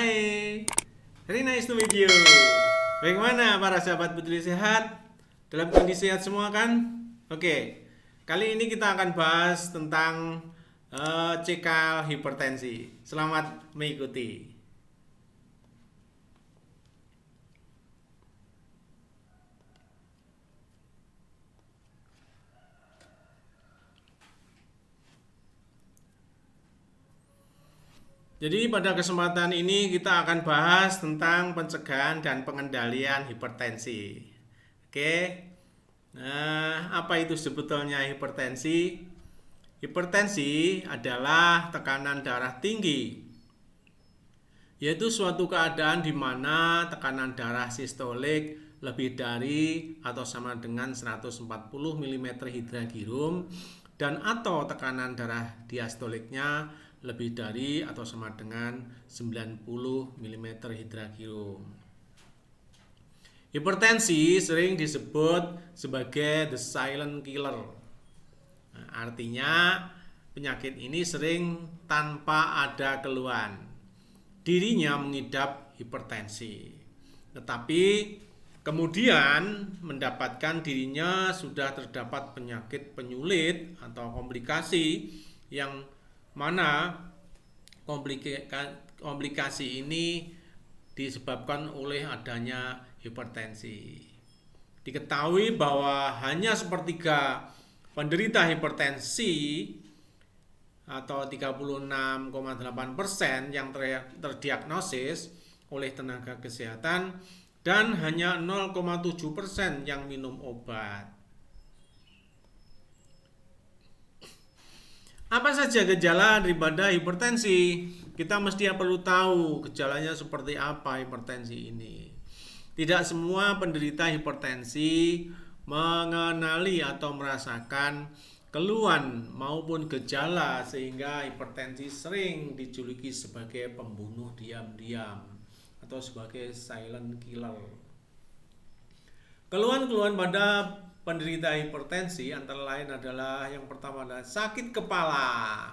Hai, very nice to meet you. Bagaimana para sahabat Putri sehat? Dalam kondisi sehat semua kan? Oke, kali ini kita akan bahas tentang cekal hipertensi. Selamat mengikuti. Jadi pada kesempatan ini kita akan bahas tentang pencegahan dan pengendalian hipertensi. Oke. Nah, apa itu sebetulnya hipertensi? Hipertensi adalah tekanan darah tinggi, yaitu suatu keadaan di mana tekanan darah sistolik lebih dari atau sama dengan 140 mm hidragirum dan atau tekanan darah diastoliknya lebih dari atau sama dengan 90 mm hidragirum. Hipertensi sering disebut sebagai the silent killer. Nah, artinya penyakit ini sering tanpa ada keluhan. Dirinya mengidap hipertensi. Tetapi kemudian mendapatkan dirinya sudah terdapat penyakit penyulit atau komplikasi yang mana komplikasi ini disebabkan oleh adanya hipertensi. Diketahui bahwa hanya sepertiga penderita hipertensi atau 36,8% yang terdiagnosis oleh tenaga kesehatan dan hanya 0,7% yang minum obat. Apa saja gejala daripada hipertensi? Kita mesti perlu tahu gejalanya seperti apa hipertensi ini. Tidak semua penderita hipertensi mengenali atau merasakan keluhan maupun gejala sehingga hipertensi sering dijuluki sebagai pembunuh diam-diam atau sebagai silent killer. Keluhan-keluhan pada penderita hipertensi antara lain adalah yang pertama adalah sakit kepala,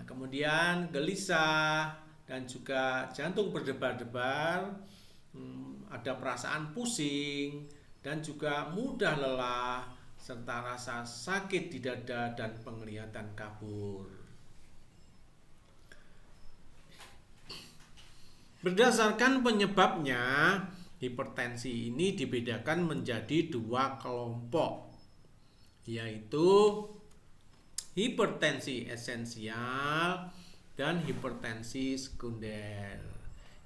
kemudian gelisah dan juga jantung berdebar-debar, ada perasaan pusing dan juga mudah lelah serta rasa sakit di dada dan penglihatan kabur. Berdasarkan penyebabnya, hipertensi ini dibedakan menjadi dua kelompok, yaitu hipertensi esensial dan hipertensi sekunder.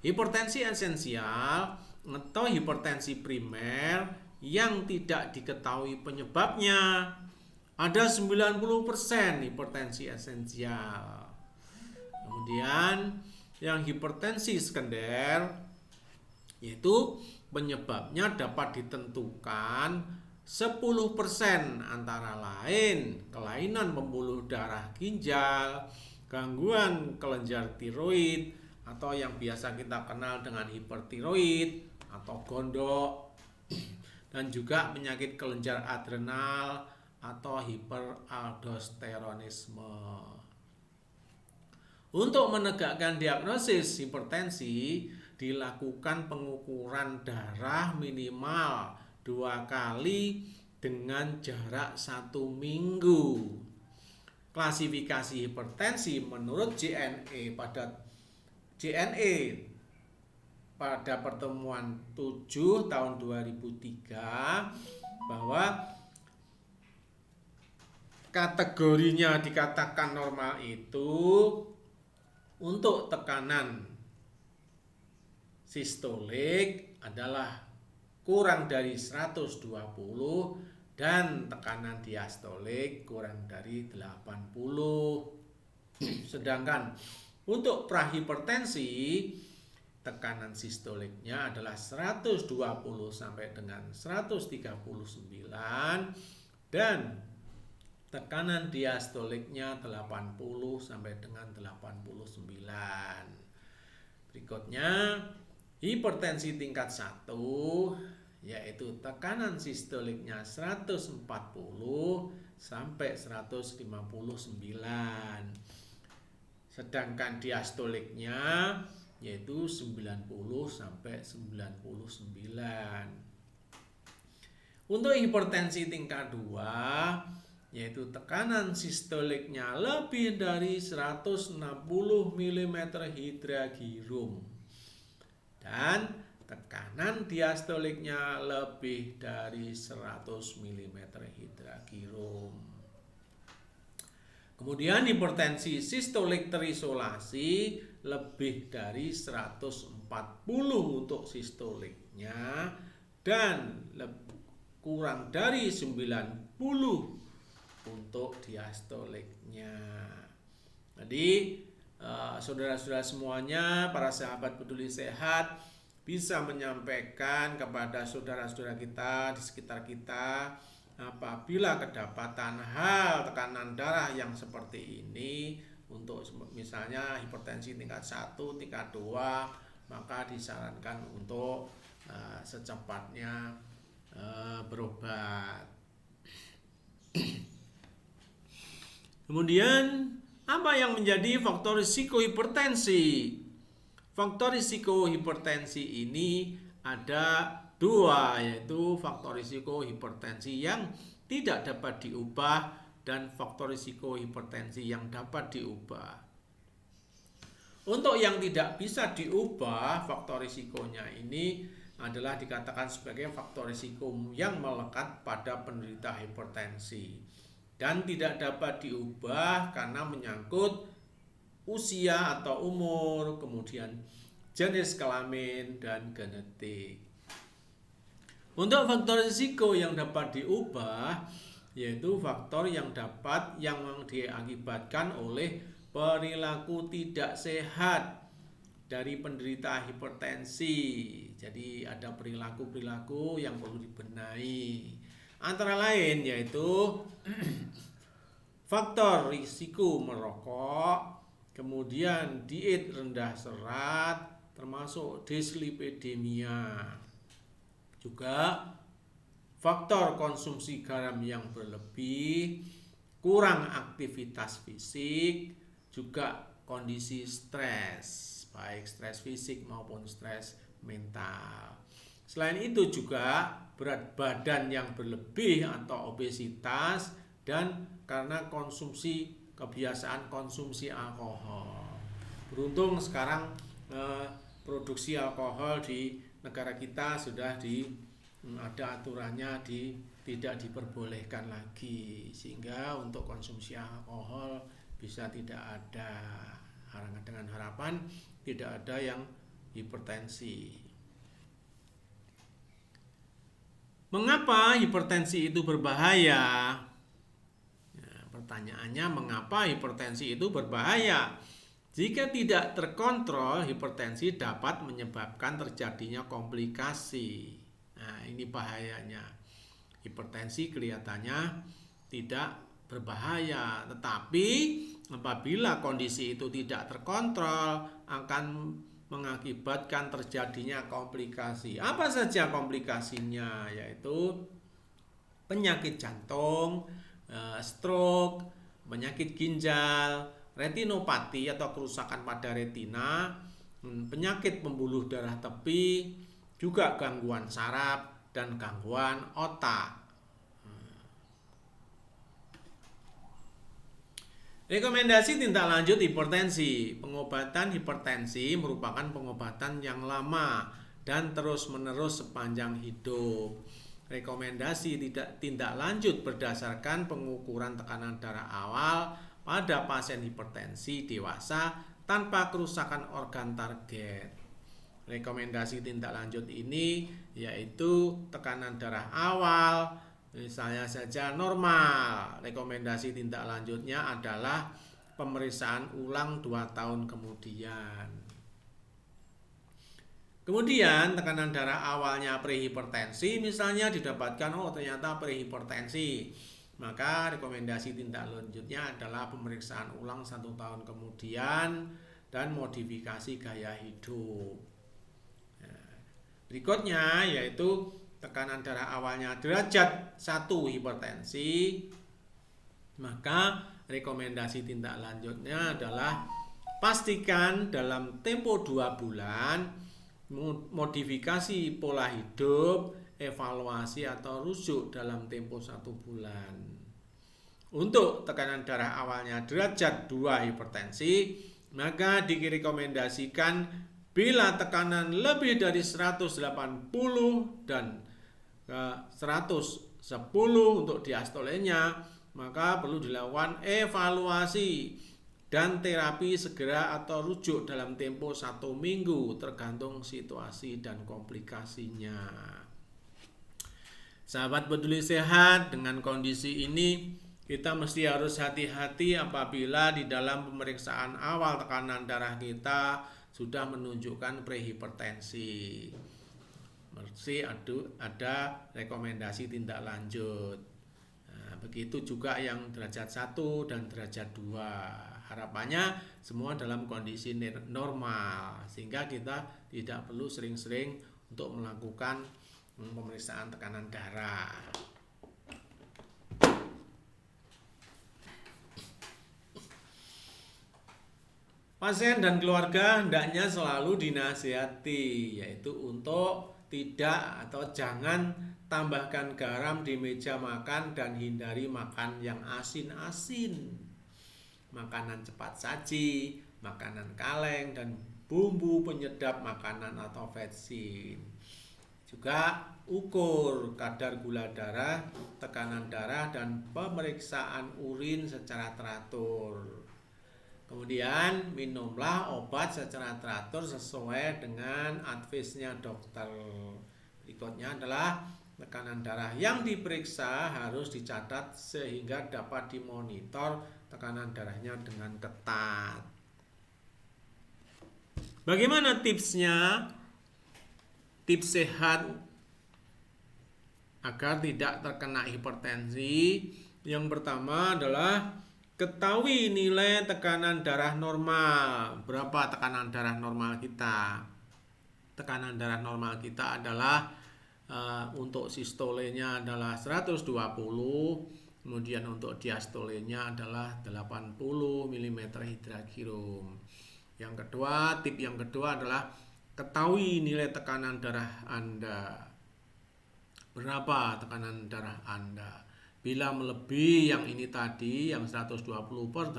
Hipertensi esensial atau hipertensi primer yang tidak diketahui penyebabnya. Ada 90% hipertensi esensial. Kemudian yang hipertensi sekunder yaitu penyebabnya dapat ditentukan 10% antara lain kelainan pembuluh darah ginjal, gangguan kelenjar tiroid atau yang biasa kita kenal dengan hipertiroid atau gondok, dan juga penyakit kelenjar adrenal atau hiperaldosteronisme. Untuk menegakkan diagnosis hipertensi, dilakukan pengukuran darah minimal 2 kali dengan jarak 1 minggu. Klasifikasi hipertensi menurut JNE pada pertemuan 7 tahun 2003 bahwa kategorinya dikatakan normal itu untuk tekanan sistolik adalah kurang dari 120 dan tekanan diastolik kurang dari 80. Sedangkan untuk prahipertensi tekanan sistoliknya adalah 120 sampai dengan 139 dan tekanan diastoliknya 80 sampai dengan 89. Berikutnya hipertensi tingkat 1 yaitu tekanan sistoliknya 140 sampai 159. Sedangkan diastoliknya yaitu 90 sampai 99. Untuk hipertensi tingkat 2, yaitu tekanan sistoliknya lebih dari 160 mm hidragirum dan tekanan diastoliknya lebih dari 100 mm hidragirum. Kemudian hipertensi sistolik terisolasi lebih dari 140 untuk sistoliknya dan kurang dari 90 untuk diastoliknya. Jadi saudara-saudara semuanya, para sahabat peduli sehat, bisa menyampaikan kepada saudara-saudara kita di sekitar kita apabila kedapatan hal tekanan darah yang seperti ini, untuk misalnya hipertensi tingkat 1, tingkat 2, maka disarankan untuk secepatnya berobat. Kemudian, apa yang menjadi faktor risiko hipertensi? Faktor risiko hipertensi ini ada 2, yaitu faktor risiko hipertensi yang tidak dapat diubah dan faktor risiko hipertensi yang dapat diubah. Untuk yang tidak bisa diubah, faktor risikonya ini adalah dikatakan sebagai faktor risiko yang melekat pada penderita hipertensi dan tidak dapat diubah karena menyangkut usia atau umur, kemudian jenis kelamin dan genetik. Untuk faktor risiko yang dapat diubah, yaitu faktor yang diakibatkan oleh perilaku tidak sehat dari penderita hipertensi. Jadi ada perilaku-perilaku yang perlu dibenahi. Antara lain yaitu faktor risiko merokok, kemudian diet rendah serat, termasuk dislipidemia. Juga faktor konsumsi garam yang berlebih, kurang aktivitas fisik, juga kondisi stres, baik stres fisik maupun stres mental. Selain itu juga berat badan yang berlebih atau obesitas dan karena kebiasaan konsumsi alkohol. Beruntung sekarang produksi alkohol di negara kita sudah ada aturannya, tidak diperbolehkan lagi, sehingga untuk konsumsi alkohol bisa tidak ada, dengan harapan tidak ada yang hipertensi. Mengapa hipertensi itu berbahaya? Nah, pertanyaannya, mengapa hipertensi itu berbahaya? Jika tidak terkontrol, hipertensi dapat menyebabkan terjadinya komplikasi. Nah, ini bahayanya. Hipertensi kelihatannya tidak berbahaya, tetapi apabila kondisi itu tidak terkontrol akan mengakibatkan terjadinya komplikasi. Apa saja komplikasinya? Yaitu penyakit jantung, stroke, penyakit ginjal, retinopati atau kerusakan pada retina, penyakit pembuluh darah tepi, juga gangguan saraf dan gangguan otak. Rekomendasi tindak lanjut hipertensi. Pengobatan hipertensi merupakan pengobatan yang lama dan terus-menerus sepanjang hidup. Rekomendasi tindak lanjut berdasarkan pengukuran tekanan darah awal pada pasien hipertensi dewasa tanpa kerusakan organ target. Rekomendasi tindak lanjut ini yaitu tekanan darah awal misalnya saja normal. Rekomendasi tindak lanjutnya adalah pemeriksaan ulang 2 tahun kemudian. Kemudian tekanan darah awalnya prehipertensi misalnya didapatkan, ternyata prehipertensi, maka rekomendasi tindak lanjutnya adalah pemeriksaan ulang 1 tahun kemudian dan modifikasi gaya hidup. Berikutnya yaitu tekanan darah awalnya derajat 1 hipertensi, maka rekomendasi tindak lanjutnya adalah Pastikan dalam tempo 2 bulan modifikasi pola hidup, evaluasi atau rujuk dalam tempo 1 bulan. Untuk tekanan darah awalnya derajat 2 hipertensi, maka direkomendasikan bila tekanan lebih dari 180 dan 110 untuk diastolenya, maka perlu dilakukan evaluasi dan terapi segera atau rujuk dalam tempo 1 minggu tergantung situasi dan komplikasinya. Sahabat peduli sehat, dengan kondisi ini kita mesti harus hati-hati apabila di dalam pemeriksaan awal tekanan darah kita sudah menunjukkan prehipertensi. Mesti ada rekomendasi tindak lanjut. Nah, begitu juga yang derajat 1 dan derajat 2. Harapannya semua dalam kondisi normal, sehingga kita tidak perlu sering-sering untuk melakukan pemeriksaan tekanan darah. Pasien dan keluarga hendaknya selalu dinasihati, yaitu untuk tidak atau jangan tambahkan garam di meja makan dan hindari makan yang asin-asin, makanan cepat saji, makanan kaleng, dan bumbu penyedap makanan atau vetsin. Juga ukur kadar gula darah, tekanan darah, dan pemeriksaan urin secara teratur. Kemudian minumlah obat secara teratur sesuai dengan advice-nya dokter. Berikutnya adalah tekanan darah yang diperiksa harus dicatat sehingga dapat dimonitor tekanan darahnya dengan ketat. Bagaimana tipsnya? Tips sehat agar tidak terkena hipertensi. Yang pertama adalah ketahui nilai tekanan darah normal. Berapa tekanan darah normal kita? Tekanan darah normal kita adalah untuk sistolenya adalah 120, kemudian untuk diastolenya adalah 80 mm hidrakhirum. Yang kedua, tip yang kedua adalah ketahui nilai tekanan darah Anda. Berapa tekanan darah Anda? Bila melebihi yang ini tadi, yang 120/80,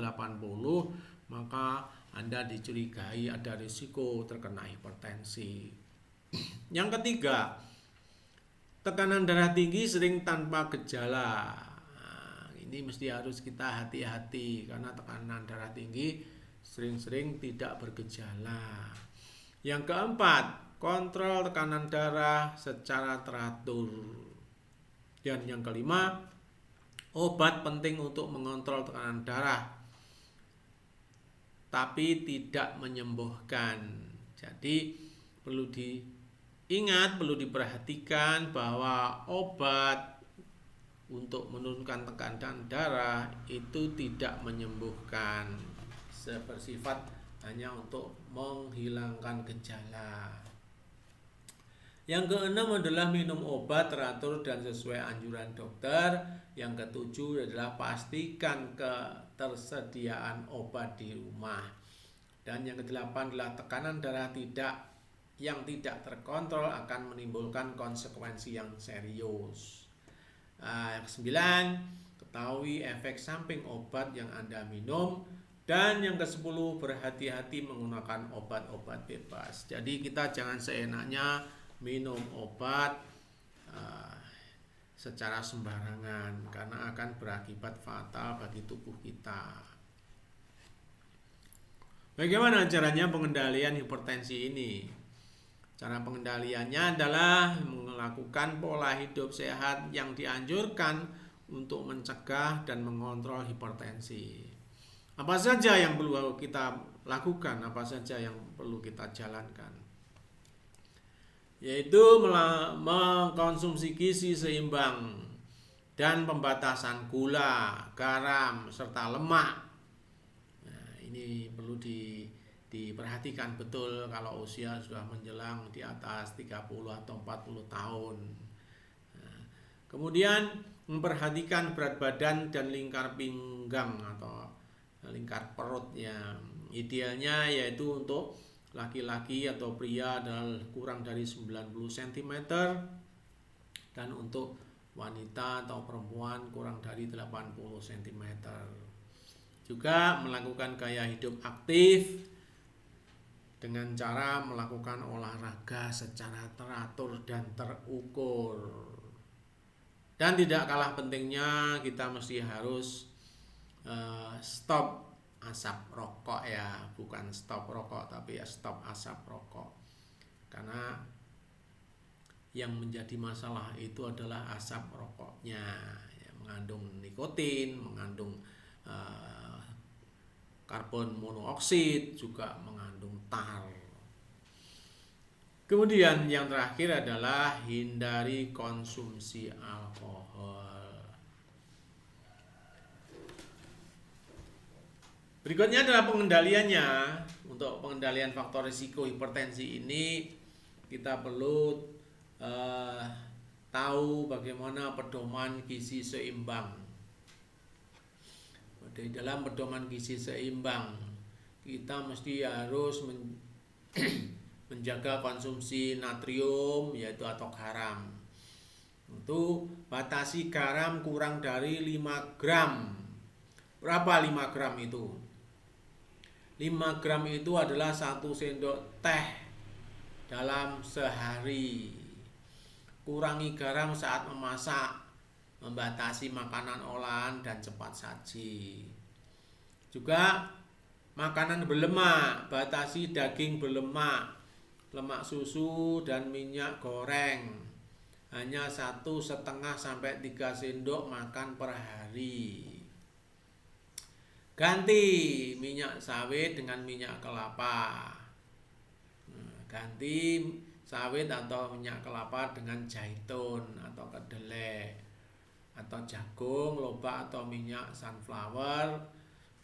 maka Anda dicurigai ada risiko terkena hipertensi. Yang ketiga, tekanan darah tinggi sering tanpa gejala. Nah, ini mesti harus kita hati-hati karena tekanan darah tinggi sering-sering tidak bergejala. Yang keempat, kontrol tekanan darah secara teratur. Dan yang kelima, obat penting untuk mengontrol tekanan darah, tapi tidak menyembuhkan. Jadi perlu diingat, perlu diperhatikan bahwa obat untuk menurunkan tekanan darah itu tidak menyembuhkan, bersifat hanya untuk menghilangkan gejala. Yang keenam adalah minum obat teratur dan sesuai anjuran dokter. Yang ketujuh adalah pastikan ketersediaan obat di rumah. Dan yang kedelapan adalah tekanan darah yang tidak terkontrol akan menimbulkan konsekuensi yang serius. Yang kesembilan, ketahui efek samping obat yang Anda minum. Dan yang ke-10, berhati-hati menggunakan obat-obat bebas. Jadi kita jangan seenaknya minum obat secara sembarangan karena akan berakibat fatal bagi tubuh kita. Bagaimana caranya pengendalian hipertensi ini? Cara pengendaliannya adalah melakukan pola hidup sehat yang dianjurkan untuk mencegah dan mengontrol hipertensi. Apa saja yang perlu kita lakukan, apa saja yang perlu kita jalankan? Yaitu mengkonsumsi gizi seimbang dan pembatasan gula, garam, serta lemak. Nah, ini perlu diperhatikan betul kalau usia sudah menjelang di atas 30 atau 40 tahun. Nah, kemudian memperhatikan berat badan dan lingkar pinggang atau lingkar perut ya. Idealnya yaitu untuk laki-laki atau pria adalah kurang dari 90 cm dan untuk wanita atau perempuan kurang dari 80 cm. Juga melakukan gaya hidup aktif dengan cara melakukan olahraga secara teratur dan terukur. Dan tidak kalah pentingnya kita mesti harus stop asap rokok ya, bukan stop rokok tapi ya stop asap rokok. Karena yang menjadi masalah itu adalah asap rokoknya, ya, mengandung nikotin, mengandung karbon monoksida, juga mengandung tar. Kemudian yang terakhir adalah hindari konsumsi alkohol. Berikutnya adalah pengendaliannya. Untuk pengendalian faktor risiko hipertensi ini kita perlu tahu bagaimana pedoman gizi seimbang. Di dalam pedoman gizi seimbang kita mesti harus menjaga konsumsi natrium yaitu atau garam. Untuk batasi garam kurang dari 5 gram. Berapa 5 gram itu? 5 gram itu adalah 1 sendok teh dalam sehari. Kurangi garam saat memasak, membatasi makanan olahan dan cepat saji. Juga makanan berlemak, batasi daging berlemak, lemak susu dan minyak goreng. Hanya 1,5 sampai 3 sendok makan per hari. Ganti minyak sawit dengan minyak kelapa. Ganti sawit atau minyak kelapa dengan zaitun atau kedelai atau jagung, lobak atau minyak sunflower,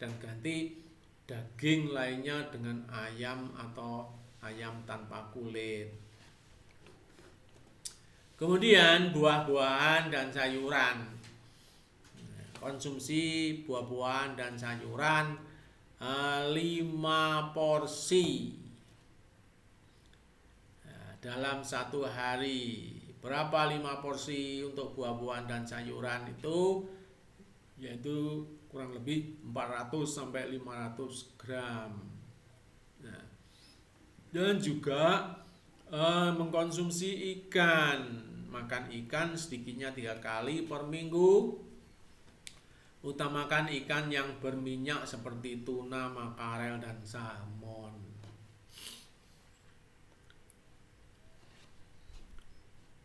dan ganti daging lainnya dengan ayam atau ayam tanpa kulit. Kemudian buah-buahan dan sayuran. Konsumsi buah-buahan dan sayuran 5 porsi dalam 1 hari. Berapa 5 porsi untuk buah-buahan dan sayuran itu? Yaitu kurang lebih 400 sampai 500 gram. Nah, dan juga mengkonsumsi ikan. Makan ikan sedikitnya 3 kali per minggu. Utamakan ikan yang berminyak seperti tuna, makarel, dan salmon.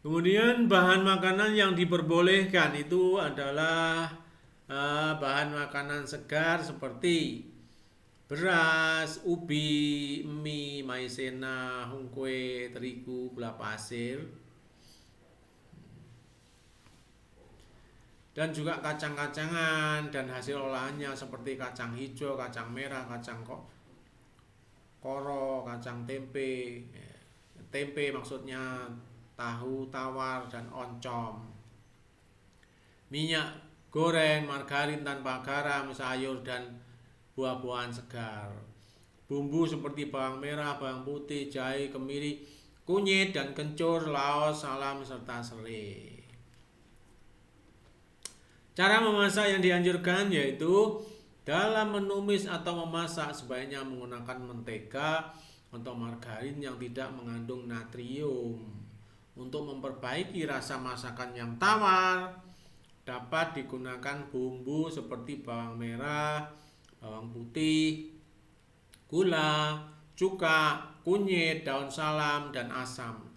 Kemudian bahan makanan yang diperbolehkan itu adalah bahan makanan segar seperti beras, ubi, mie, maizena, hungkwe, terigu, gula pasir, dan juga kacang-kacangan dan hasil olahannya seperti kacang hijau, kacang merah, kacang koro, kacang tempe, tempe maksudnya, tahu, tawar, dan oncom. Minyak goreng, margarin tanpa garam, sayur dan buah-buahan segar. Bumbu seperti bawang merah, bawang putih, jahe, kemiri, kunyit, dan kencur, laos, salam, serta serai. Cara memasak yang dianjurkan yaitu dalam menumis atau memasak sebaiknya menggunakan mentega atau margarin yang tidak mengandung natrium. Untuk memperbaiki rasa masakan yang tawar, dapat digunakan bumbu seperti bawang merah, bawang putih, gula, cuka, kunyit, daun salam, dan asam.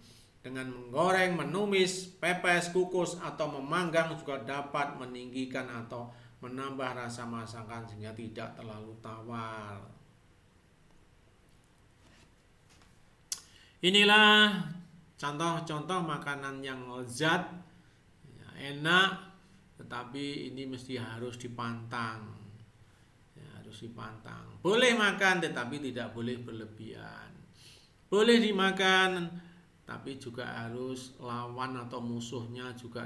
Dengan menggoreng, menumis, pepes, kukus, atau memanggang juga dapat meninggikan atau menambah rasa masakan sehingga tidak terlalu tawar. Inilah contoh-contoh makanan yang lezat, enak, tetapi ini mesti harus dipantang. Ya, harus dipantang. Boleh makan tetapi tidak boleh berlebihan. Boleh dimakan tapi juga harus lawan atau musuhnya juga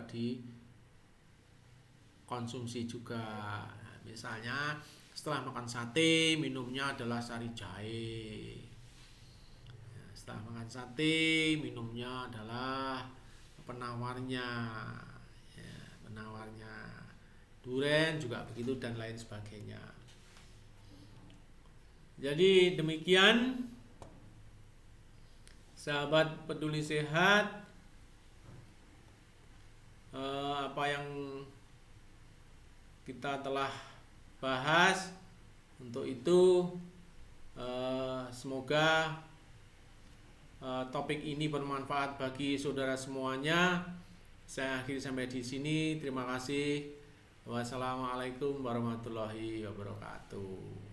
dikonsumsi juga. Misalnya Setelah makan sate, minumnya adalah sari jahe. Ya, setelah makan sate, minumnya adalah penawarnya. Ya, penawarnya. Duren juga begitu dan lain sebagainya. Jadi demikian sahabat peduli sehat, apa yang kita telah bahas. Untuk itu semoga topik ini bermanfaat bagi saudara semuanya. Saya akhiri sampai di sini. Terima kasih. Wassalamualaikum warahmatullahi wabarakatuh.